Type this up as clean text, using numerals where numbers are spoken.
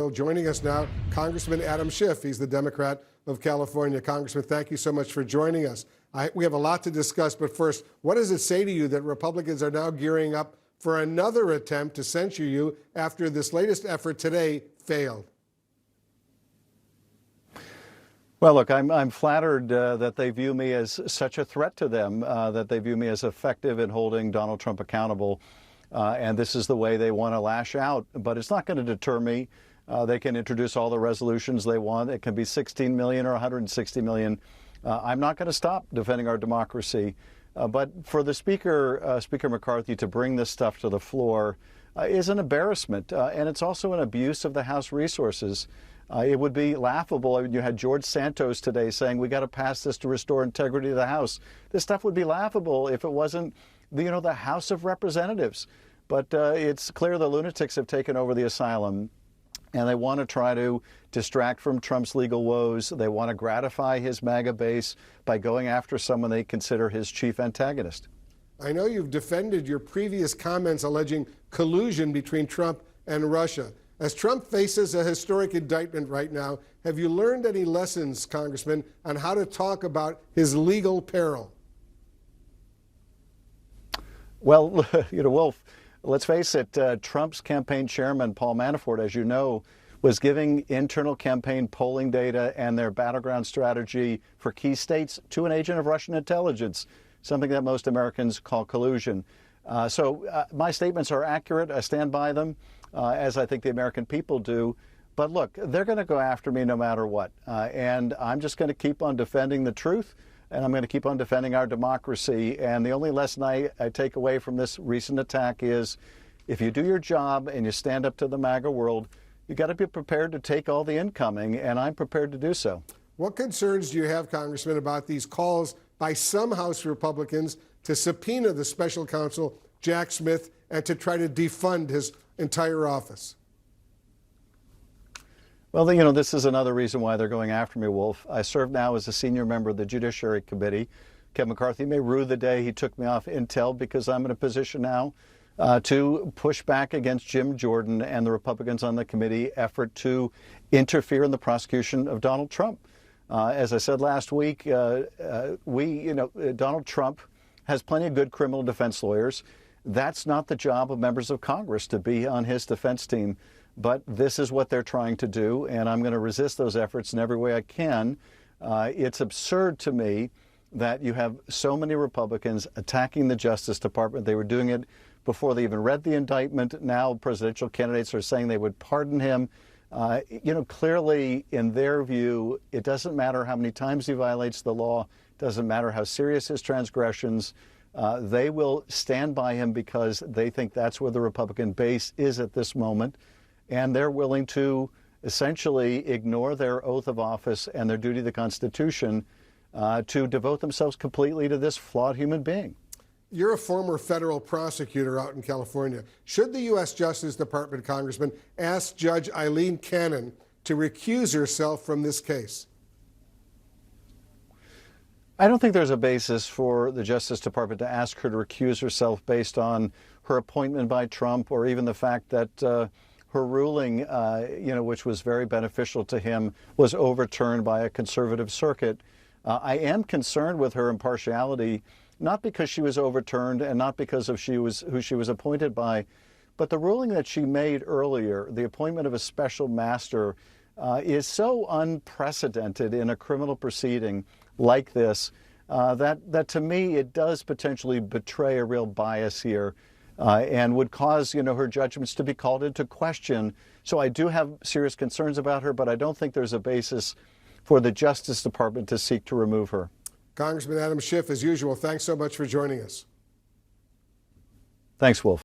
Joining us now, Congressman Adam Schiff. He's the Democrat of California. Congressman, thank you so much for joining us. We have a lot to discuss, but first, what does it say to you that Republicans are now gearing up for another attempt to censure you after this latest effort today failed? Well, look, I'm flattered that they view me as such a threat to them, that they view me as effective in holding Donald Trump accountable. And this is the way they want to lash out. But it's not going to deter me. They can introduce all the resolutions they want. It can be 16 million or 160 million. I'm not going to stop defending our democracy. But for the Speaker, Speaker McCarthy, to bring this stuff to the floor is an embarrassment. And it's also an abuse of the House resources. It would be laughable. I mean, you had George Santos today saying we got to pass this to restore integrity to the House. This stuff would be laughable if it wasn't, the House of Representatives. But it's clear the lunatics have taken over the asylum. And they want to try to distract from Trump's legal woes. They want to gratify his MAGA base by going after someone they consider his chief antagonist. I know you've defended your previous comments alleging collusion between Trump and Russia. As Trump faces a historic indictment right now, have you learned any lessons, Congressman, on how to talk about his legal peril? Well, Wolf, let's face it, Trump's campaign chairman, Paul Manafort, as you know, was giving internal campaign polling data and their battleground strategy for key states to an agent of Russian intelligence, something that most Americans call collusion. So my statements are accurate. I stand by them, as I think the American people do. But look, they're going to go after me no matter what. And I'm just going to keep on defending the truth. And I'm going to keep on defending our democracy. And the only lesson I take away from this recent attack is if you do your job and you stand up to the MAGA world, you got to be prepared to take all the incoming, and I'm prepared to do so. What concerns do you have, Congressman, about these calls by some House Republicans to subpoena the special counsel, Jack Smith, and to try to defund his entire office? Well, this is another reason why they're going after me, Wolf. I serve now as a senior member of the Judiciary Committee. Kevin McCarthy may rue the day he took me off Intel because I'm in a position now to push back against Jim Jordan and the Republicans on the committee effort to interfere in the prosecution of Donald Trump. As I said last week, Donald Trump has plenty of good criminal defense lawyers. That's not the job of members of Congress to be on his defense team. But this is what they're trying to do, and I'm going to resist those efforts in every way I can. It's absurd to me that you have so many Republicans attacking the Justice Department. They were doing it before they even read the indictment. Now presidential candidates are saying they would pardon him. Clearly, in their view, it doesn't matter how many times he violates the law. It doesn't matter how serious his transgressions. They will stand by him because they think that's where the Republican base is at this moment. And they're willing to essentially ignore their oath of office and their duty to the Constitution to devote themselves completely to this flawed human being. You're a former federal prosecutor out in California. Should the U.S. Justice Department, Congressman, ask Judge Eileen Cannon to recuse herself from this case? I don't think there's a basis for the Justice Department to ask her to recuse herself based on her appointment by Trump or even the fact that her ruling, which was very beneficial to him, was overturned by a conservative circuit. I am concerned with her impartiality, not because she was overturned and not because of who she was appointed by, but the ruling that she made earlier, the appointment of a special master, is so unprecedented in a criminal proceeding like this that to me it does potentially betray a real bias here. And would cause, her judgments to be called into question. So I do have serious concerns about her, but I don't think there's a basis for the Justice Department to seek to remove her. Congressman Adam Schiff, as usual, thanks so much for joining us. Thanks, Wolf.